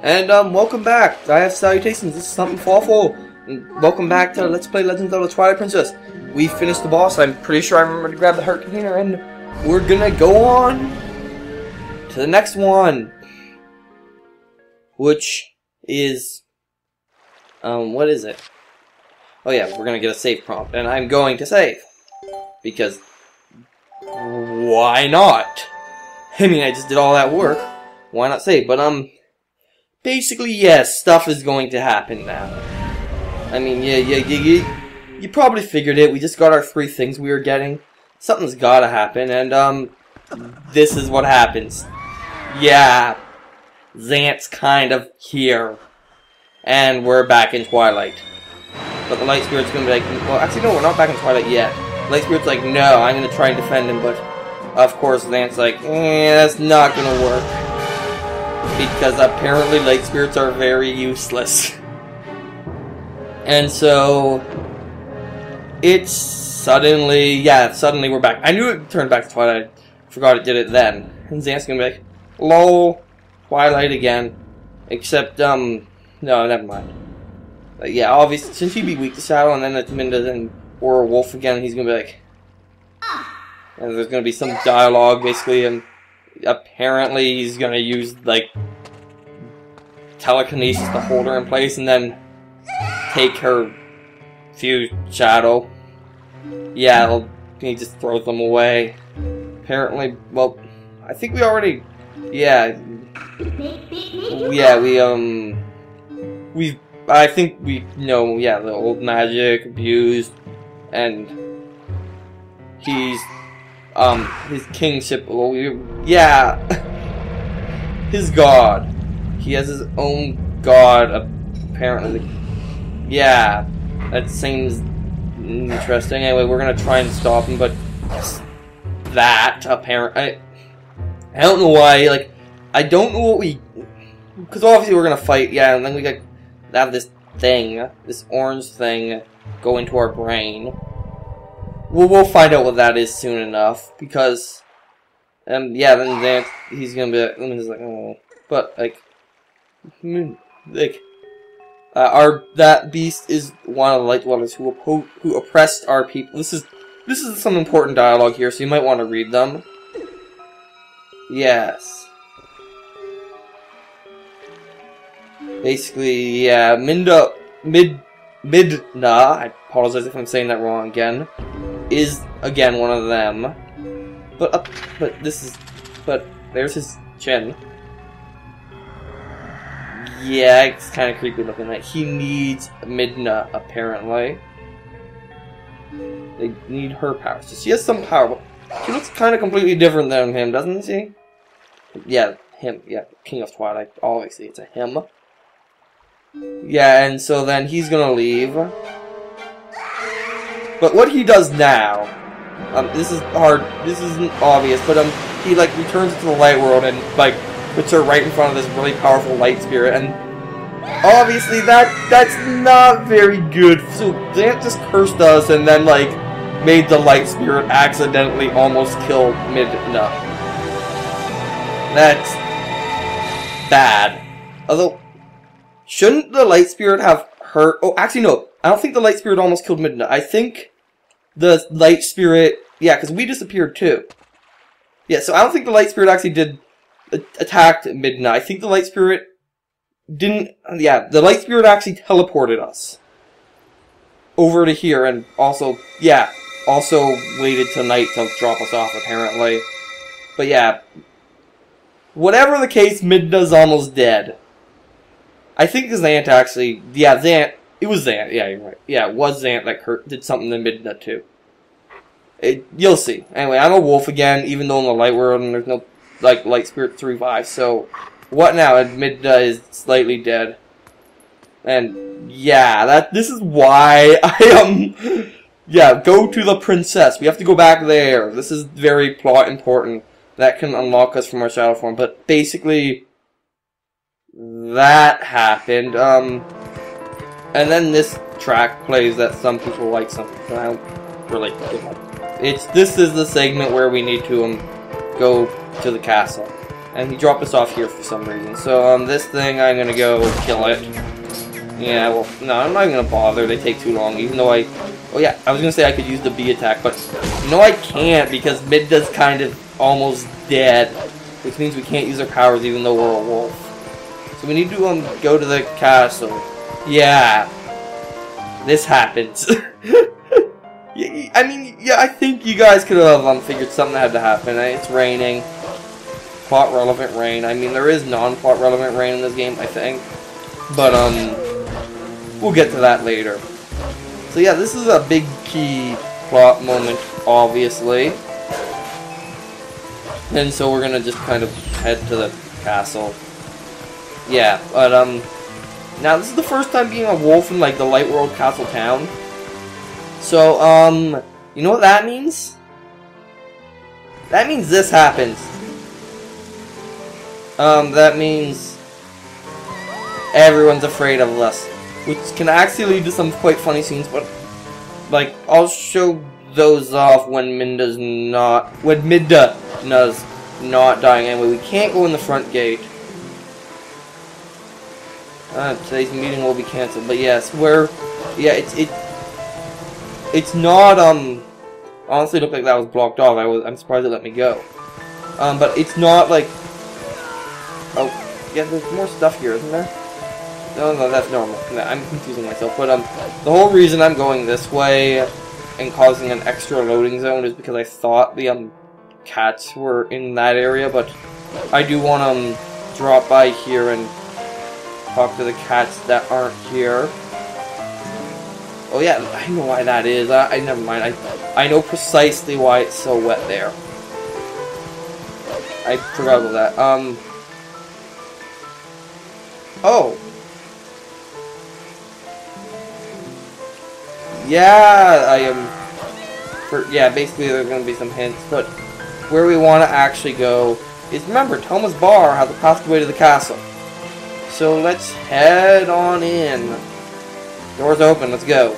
And welcome back. I have salutations. This is something Fawful. And welcome back to Let's Play Legend of Zelda Twilight Princess. We finished the boss. I'm pretty sure I remember to grab the heart container, and we're gonna go on to the next one, which is what is it? Oh yeah, we're gonna get a save prompt, and I'm going to save because why not? I mean, I just did all that work. Why not save? But basically, yes, stuff is going to happen now. I mean, you probably figured it. We just got our 3 things we were getting. Something's gotta happen, and, this is what happens. Yeah, Zant's kind of here. And we're back in Twilight. But the Light Spirit's gonna be like, well, actually, no, we're not back in Twilight yet. Light Spirit's like, no, I'm gonna try and defend him, but, of course, Zant's like, that's not gonna work. Because apparently light spirits are very useless. And so it's suddenly we're back. I knew it turned back to Twilight. Forgot it did it then. And Zant's gonna be like, lol, Twilight again. Except, no, never mind. But yeah, obviously, since he'd be weak to Shadow, and then it's Minda or a wolf again, he's gonna be like, and there's gonna be some dialogue, basically, and apparently he's gonna use, like, telekinesis to hold her in place and then take her few Shadow. Yeah, he just throws them away. Apparently, well, I think we already, I think we know, the old magic abused, and he's, his kingship, his god. He has his own god, apparently. Yeah, that seems interesting. Anyway, we're gonna try and stop him, but that, apparently, I don't know why, like, I don't know what because obviously we're gonna fight, and then we got have this thing, this orange thing, go into our brain. We'll find out what that is soon enough, because, then he's gonna be like, oh, but, that beast is one of the Light Dwellers who oppressed our people. This is some important dialogue here, so you might want to read them. Yes. Basically, yeah, Midna, I apologize if I'm saying that wrong again, is, again, one of them. But there's his chin. Yeah, it's kind of creepy looking. Like, he needs Midna, apparently. They need her power. So she has some power, but she looks kind of completely different than him, doesn't she? Yeah, him. Yeah, King of Twilight. Obviously, it's a him. Yeah, and so then he's gonna leave. But what he does now, this is hard, this isn't obvious, but he, like, returns to the light world and, like, puts her right in front of this really powerful light spirit, and obviously that's not very good. So Zant just cursed us and then, like, made the light spirit accidentally almost kill Midna. That's bad. Although, shouldn't the light spirit have hurt? Oh, actually no. I don't think the light spirit almost killed Midna. I think the light spirit, because we disappeared too. Yeah, so I don't think the light spirit actually did attacked Midna. I think the light spirit didn't. Yeah, the light spirit actually teleported us over to here, and also waited till night to drop us off, apparently. But yeah, whatever the case, Midna's almost dead. I think Zant actually, Zant. It was Zant. Yeah, you're right. Yeah, it was Zant that did something to Midna too. You'll see. Anyway, I'm a wolf again, even though in the light world and there's no, like, light spirit to revive. So what now? Midna is slightly dead. And yeah, this is why I go to the princess. We have to go back there. This is very plot important. That can unlock us from our shadow form. But basically, that happened. And then this track plays that some people like, some people I don't really like. This is the segment where we need to go to the castle. And he dropped us off here for some reason. So, this thing, I'm gonna go kill it. Yeah, well, no, I'm not even gonna bother. They take too long, even though oh yeah, I was gonna say I could use the B attack, but no, I can't, because Midda's kind of almost dead. Which means we can't use our powers even though we're a wolf. So we need to, go to the castle. Yeah. This happens. I mean, yeah, I think you guys could have, figured something had to happen. It's raining. Plot-relevant rain. I mean, there is non-plot relevant rain in this game, I think. But, we'll get to that later. So yeah, this is a big key plot moment, obviously. And so we're gonna just kind of head to the castle. Yeah, but, now this is the first time being a wolf in, like, the Light World Castle town. So, you know what that means? That means this happens. That means everyone's afraid of us. Which can actually lead to some quite funny scenes, but, like, I'll show those off when Midda's not dying anyway. We can't go in the front gate. Today's meeting will be cancelled, but yes, it's not, honestly looked like that was blocked off. I'm surprised it let me go. But it's not like, oh, yeah, there's more stuff here, isn't there? No, that's normal. I'm confusing myself, but, the whole reason I'm going this way and causing an extra loading zone is because I thought the, cats were in that area, but I do want to, drop by here and talk to the cats that aren't here. Oh yeah, I know why that is. I never mind. I know precisely why it's so wet there. I forgot about that. Oh. Yeah, yeah, basically there's going to be some hints, but where we want to actually go is, remember, Thomas Bar has a passageway to the castle. So let's head on in. Doors open, let's go.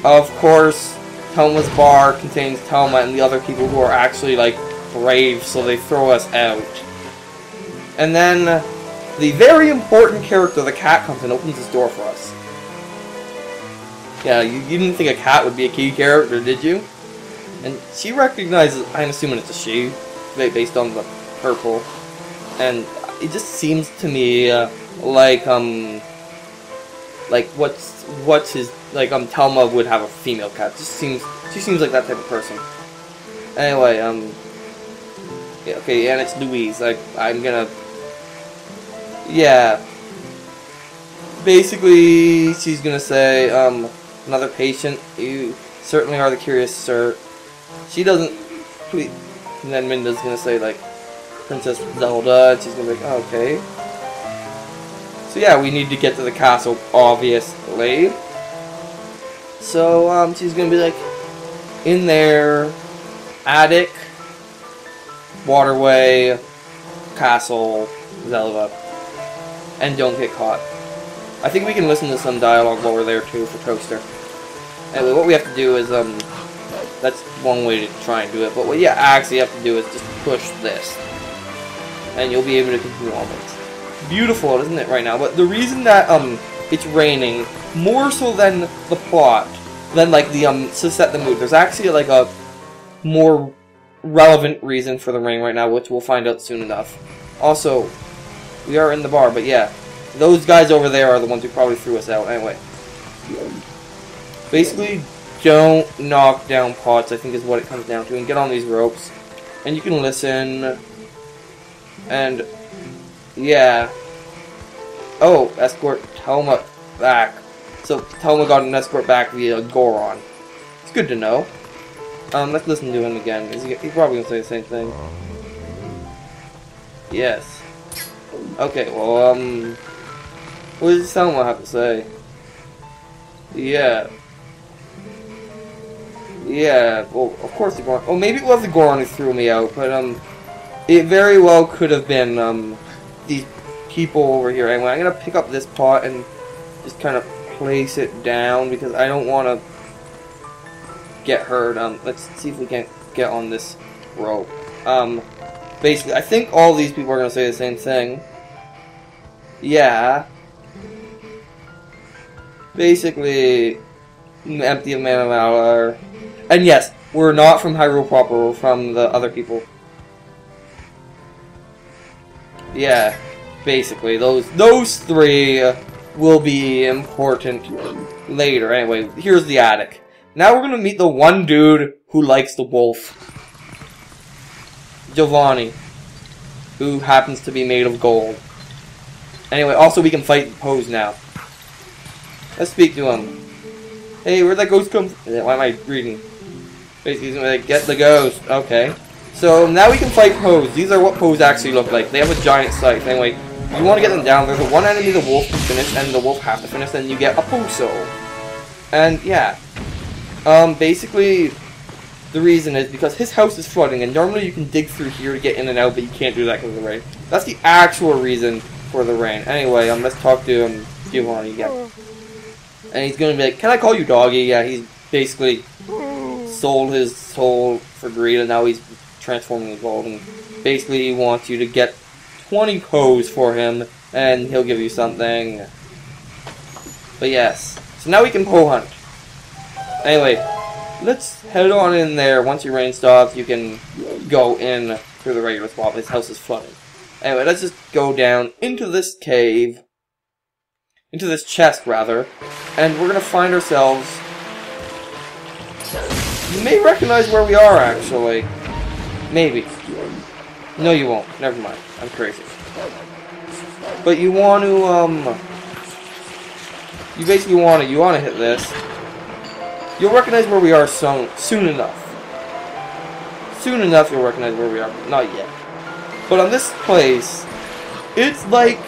Of course, Thomas Bar contains Thelma and the other people who are actually, like, brave, so they throw us out. And then, the very important character, the cat, comes and opens this door for us. Yeah, you didn't think a cat would be a key character, did you? And she recognizes, I'm assuming it's a she, based on the purple. And it just seems to me, like what's his, like, Thelma would have a female cat. She seems like that type of person. Anyway, yeah, okay, and it's Louise. I'm gonna, yeah. Basically, she's gonna say, another patient, you certainly are the curious, sir. She doesn't, please, and then Midda's gonna say, like, Princess Zelda, and she's gonna be like, oh, okay. So yeah, we need to get to the castle, obviously. So, she's gonna be like, in there, attic, waterway, castle, Zelda, and don't get caught. I think we can listen to some dialogue while we're there too for Toaster. Anyway, what we have to do is, that's one way to try and do it, but what you actually have to do is just push this. And you'll be able to continue on. It's beautiful, isn't it, right now? But the reason that, it's raining, more so than the plot, than, like, the, to set the mood, there's actually, like, a more relevant reason for the rain right now, which we'll find out soon enough. Also, we are in the bar, but yeah, those guys over there are the ones who probably threw us out. Anyway. Basically, don't knock down pots, I think is what it comes down to, and get on these ropes. And you can listen, and, yeah. Oh, escort Thelma back. So, Thelma got an escort back via Goron. It's good to know. Let's listen to him again. He's probably gonna say the same thing. Yes. Okay, well, what does Thelma have to say? Yeah. Yeah, well, of course the Goron. Oh, maybe it was the Goron who threw me out, but, it very well could have been, these people over here. Anyway, I'm gonna pick up this pot and just kind of place it down because I don't want to get hurt. Let's see if we can get on this rope. basically, I think all these people are going to say the same thing. Yeah. Basically, empty of mana valor. And yes, we're not from Hyrule proper, we're from the other people. Yeah, basically, those three will be important later. Anyway, here's the attic. Now we're gonna meet the one dude who likes the wolf. Giovanni. Who happens to be made of gold. Anyway, also we can fight Pose now. Let's speak to him. Hey, where'd that ghost come from? Why am I reading? Basically, he's gonna get the ghost. Okay. So, now we can fight Pose. These are what Pose actually look like. They have a giant scythe. Anyway, you want to get them down. There's a one enemy the wolf can finish, and the wolf has to finish, then you get a Pose soul. And, yeah. Basically, the reason is because his house is flooding, and normally you can dig through here to get in and out, but you can't do that because of the rain. That's the actual reason for the rain. Anyway, let's talk to Giovanni again. And he's gonna be like, can I call you doggy? Yeah, he's basically sold his soul for greed, and now he's transforming the gold. And basically, he wants you to get 20 Pose for him, and he'll give you something. But yes, so now we can Poe hunt. Anyway, let's head on in there. Once your rain stops, you can go in through the regular spot. His house is flooding. Anyway, let's just go down into this cave. Into this chest, rather. And we're gonna find ourselves... You may recognize where we are, actually. Maybe. No, you won't. Never mind. I'm crazy. But you want to, You basically want to... You want to hit this. You'll recognize where we are soon enough. Soon enough you'll recognize where we are, but not yet. But on this place, it's like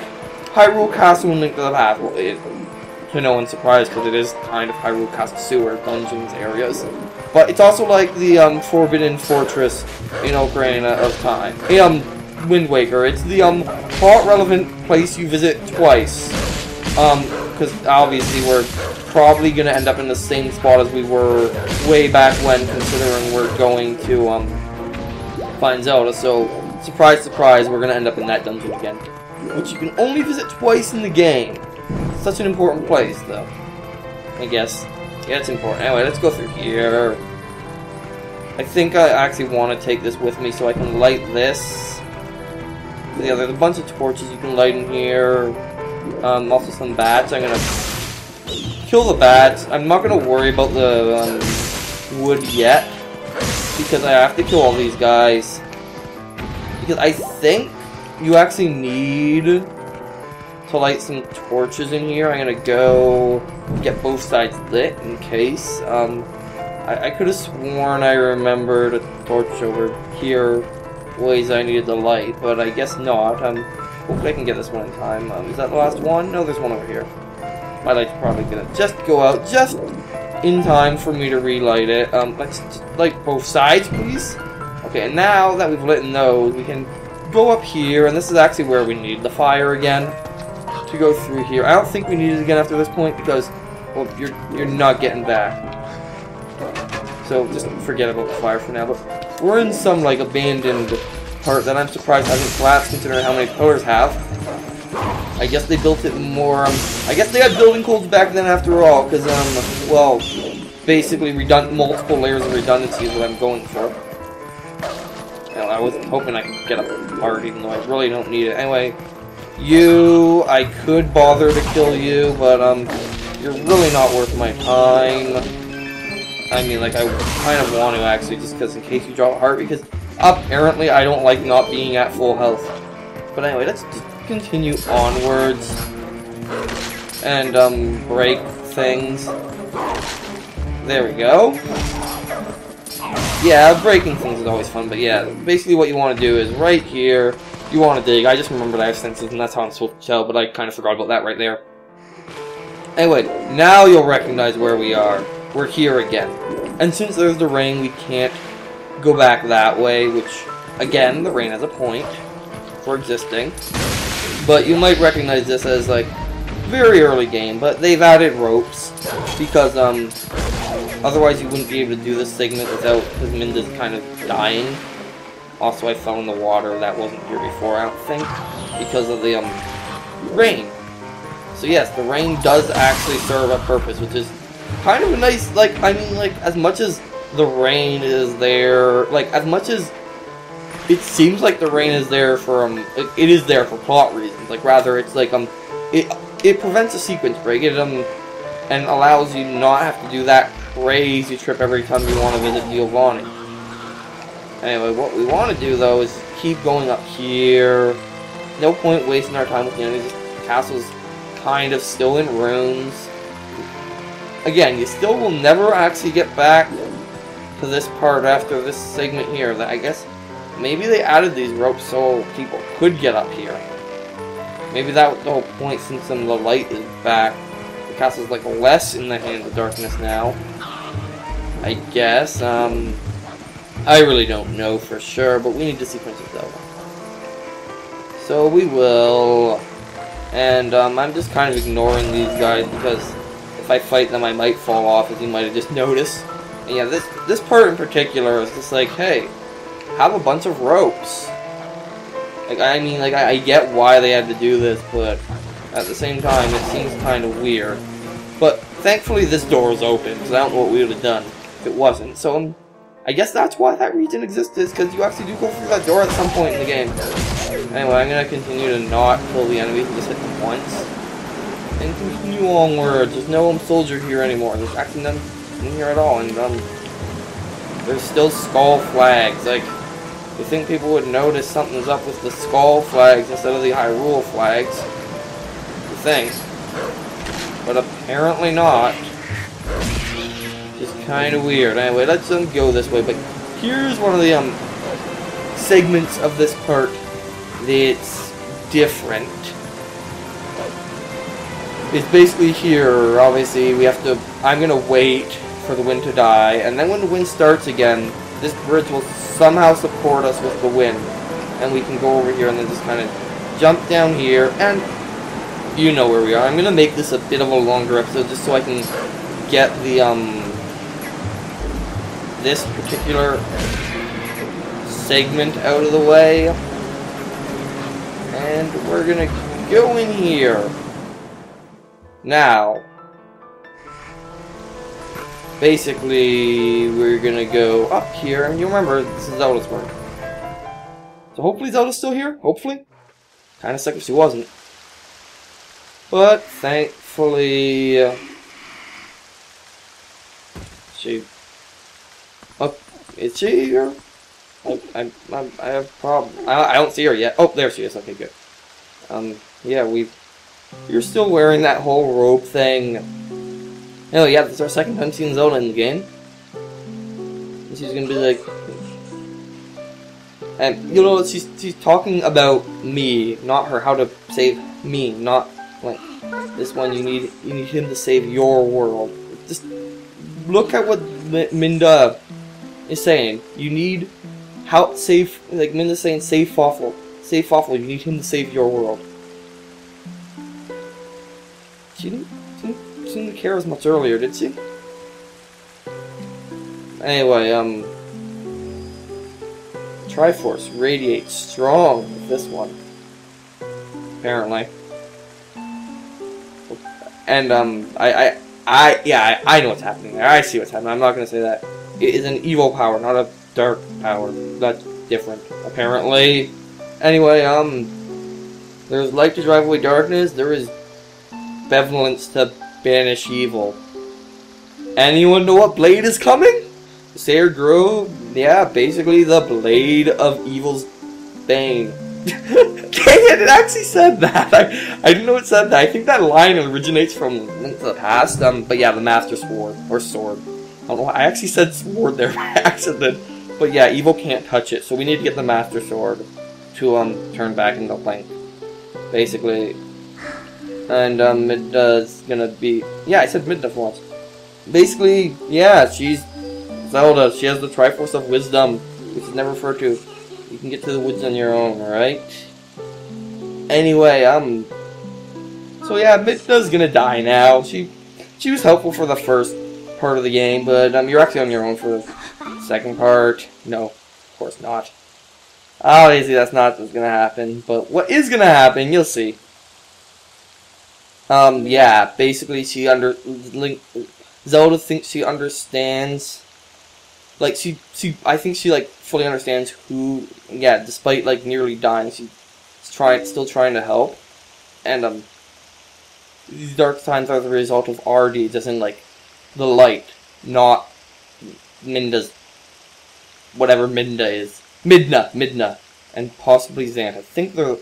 Hyrule Castle and Link to the Past. Well, to no one's surprise, because it is kind of Hyrule Castle sewer, dungeons, areas. But it's also like the Forbidden Fortress in Ocarina of Time. Wind Waker. It's the plot relevant place you visit twice. Because obviously we're probably gonna end up in the same spot as we were way back when, considering we're going to find Zelda. So surprise, surprise, we're gonna end up in that dungeon again, which you can only visit twice in the game. Such an important place, though. I guess. Yeah, it's important. Anyway, let's go through here. I think I actually want to take this with me so I can light this. Yeah, there's a bunch of torches you can light in here. Also some bats. I'm gonna kill the bats. I'm not gonna worry about the wood yet, because I have to kill all these guys. Because I think you actually need to light some torches in here. I'm gonna go get both sides lit in case. I could have sworn I remembered a torch over here ways I needed the light, but I guess not. Hopefully I can get this one in time. Is that the last one? No, there's one over here. My light's probably gonna just go out just in time for me to relight it. Let's just light both sides, please. Okay, and now that we've lit those, we can go up here, and this is actually where we need the fire again to go through here. I don't think we need it again after this point because, well, you're not getting back. So just forget about the fire for now. But we're in some like abandoned part that I'm surprised hasn't collapsed considering how many pillars have. I guess they built it more. I guess they had building codes back then after all, because well, basically multiple layers of redundancy is what I'm going for. I was hoping I could get a part, even though I really don't need it. Anyway, I could bother to kill you, but you're really not worth my time. I mean, like, I kind of want to actually, just because in case you drop a heart, because apparently I don't like not being at full health. But anyway, let's just continue onwards and break things. There we go. Yeah, breaking things is always fun, but yeah, basically what you want to do is right here, you want to dig. I just remembered I have senses, and that's how I'm supposed to tell, but I kind of forgot about that right there. Anyway, now you'll recognize where we are. We're here again. And since there's the rain, we can't go back that way, which, again, the rain has a point for existing. But you might recognize this as, like, very early game, but they've added ropes, because, otherwise you wouldn't be able to do this segment without, because Minda's kind of dying. Also, I fell in the water that wasn't here before, I don't think, because of the rain. So yes, the rain does actually serve a purpose, which is kind of a nice, like, I mean, like, as much as the rain is there, like, as much as it seems like the rain is there for, it is there for plot reasons, like, rather, it's like, it prevents a sequence break, and allows you not have to do that crazy trip every time you want to visit Giovanni. Anyway, what we want to do, though, is keep going up here. No point wasting our time with the enemies. This castle's kind of still in ruins. Again, you still will never actually get back to this part after this segment here. That I guess maybe they added these ropes so people could get up here. Maybe that was the whole point, since the light is back. The castle's like less in the hands of darkness now. I guess. I really don't know for sure, but we need to see Princess Zelda. So we will. And I'm just kind of ignoring these guys because if I fight them I might fall off, as you might have just noticed. And yeah, this part in particular is just like, hey, have a bunch of ropes. Like, I mean, like, I get why they had to do this, but at the same time it seems kind of weird. But thankfully this door is open, because I don't know what we would have done if it wasn't. So I guess that's why that region exists, is because you actually do go through that door at some point in the game. Anyway, I'm going to continue to not kill the enemies and just hit them once. And continue onward. There's no soldier here anymore. There's actually none in here at all. And there's still skull flags. Like, you think people would notice something's up with the skull flags instead of the Hyrule flags. You think. But apparently not. Just kind of weird. Anyway, let's go this way. But here's one of the segments of this part that's different. It's basically here. Obviously, we have to. I'm gonna wait for the wind to die, and then when the wind starts again, this bridge will somehow support us with the wind, and we can go over here and then just kind of jump down here, and you know where we are. I'm gonna make this a bit of a longer episode just so I can get the this particular segment out of the way. And we're gonna go in here. Now, basically, we're gonna go up here. And you remember, this is Zelda's work. So hopefully Zelda's still here. Hopefully. Kinda suck if she wasn't. But, thankfully, she... Oh, is she here? I have a problem. I don't see her yet. Oh, there she is. Okay, good. Yeah, you're still wearing that whole robe thing. Oh, yeah, this is our second time seeing Zelda in the game. And she's gonna be like... And, you know, she's talking about me, not her, how to save me, not, like, this one, you need him to save your world. Just look at what Minda is saying. You need... How save, like Minda's saying, save Fawful. Save Fawful, you need him to save your world. She didn't seem to care as much earlier, did she? Anyway, Triforce radiates strong with this one. Apparently. And, yeah, I know what's happening there. I see what's happening. I'm not gonna say that. It is an evil power, not a dark power. That's different, apparently. Anyway, there's light to drive away darkness. There is benevolence to banish evil. Anyone know what blade is coming? Sayre Grove? Yeah, basically the blade of evil's bane. Dang it, it actually said that. I didn't know it said that. I think that line originates from Link to the Past. But yeah, the Master Sword. Or Sword. I don't know why. I actually said sword there by accident. But yeah, evil can't touch it, so we need to get the Master Sword to turn back into Link. Basically. And Midna's gonna be... Yeah, I said Midna for once. Basically, yeah, she's Zelda. She has the Triforce of Wisdom, which is never referred to. You can get to the woods on your own, alright? Anyway, so yeah, Midna's gonna die now. She was helpful for the first part of the game, but you're actually on your own for the second part. No, of course not. Obviously, that's not what's gonna happen, but what is gonna happen, you'll see. Yeah, basically, Zelda thinks she understands. Like, I think she, like, fully understands who, yeah, despite, like, nearly dying, she's still trying to help. And, these dark times are the result of our deeds, as in, like, the light, not Minda's, whatever Minda is. Midna, and possibly Zant. I think they're,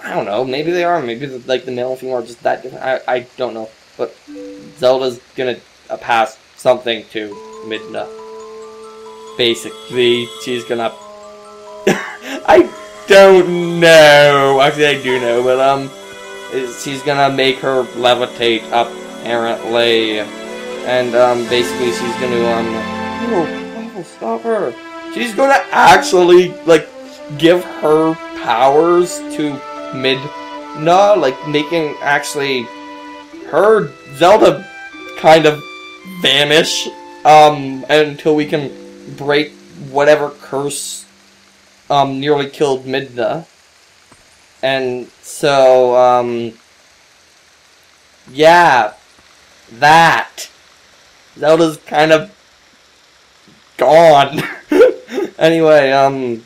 I don't know, maybe they are, maybe like the male and female are just that different, I don't know. But Zelda's gonna pass something to Midna. Basically, she's gonna, I don't know, actually I do know, but she's gonna make her levitate, apparently. And, basically she's gonna, oh, stop her. She's gonna actually, like, give her powers to Midna, like, making, actually, her, Zelda, kind of vanish, until we can break whatever curse, nearly killed Midna. And so, yeah, that. Zelda's kind of gone. Anyway,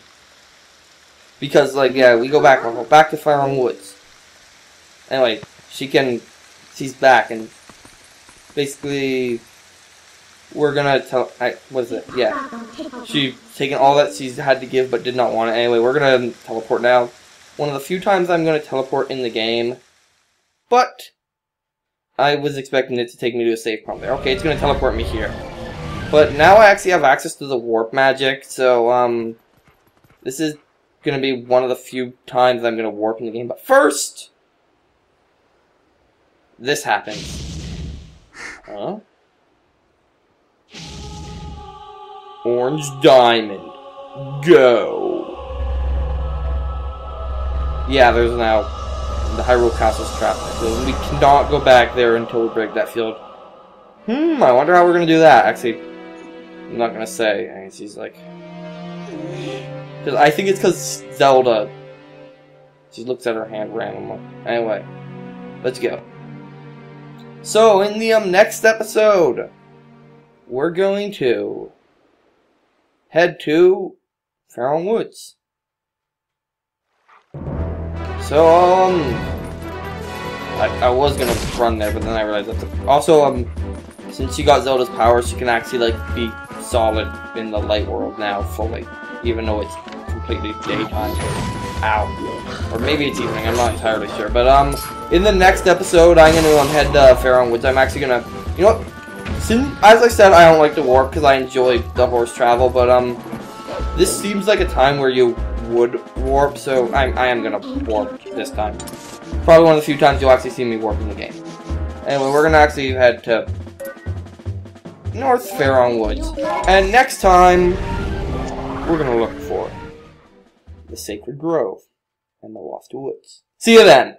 because, like, yeah, we go back to Fawful Woods. Anyway, she's back, and basically, we're gonna what is it? Yeah. She's taken all that she's had to give, but did not want it. Anyway, we're gonna teleport now. One of the few times I'm gonna teleport in the game, but I was expecting it to take me to a safe point there. Okay, it's gonna teleport me here. But now I actually have access to the warp magic, so, this is gonna be one of the few times I'm gonna warp in the game. But first, this happens. Huh? Orange diamond. Go. Yeah, there's now the Hyrule Castle's trapped. So we cannot go back there until we break that field. I wonder how we're gonna do that. Actually, I'm not gonna say. I mean, she's like, I think it's because Zelda. She looks at her hand randomly. Anyway, let's go. So in the next episode, we're going to head to Fawful Woods. So I was gonna run there, but then I realized that's also since she got Zelda's power, she can actually like be solid in the light world now fully, even though it's completely daytime. Ow. Or maybe it's evening, I'm not entirely sure. But in the next episode, I'm gonna head to Fawful Woods. I'm actually gonna, you know what? Since, as I said, I don't like to warp because I enjoy the horse travel, but this seems like a time where you would warp, so I am gonna warp this time. Probably one of the few times you'll actually see me warp in the game. Anyway, we're gonna actually head to North Fawful Woods, and next time we're gonna look for the Sacred Grove and the Lost Woods. See you then!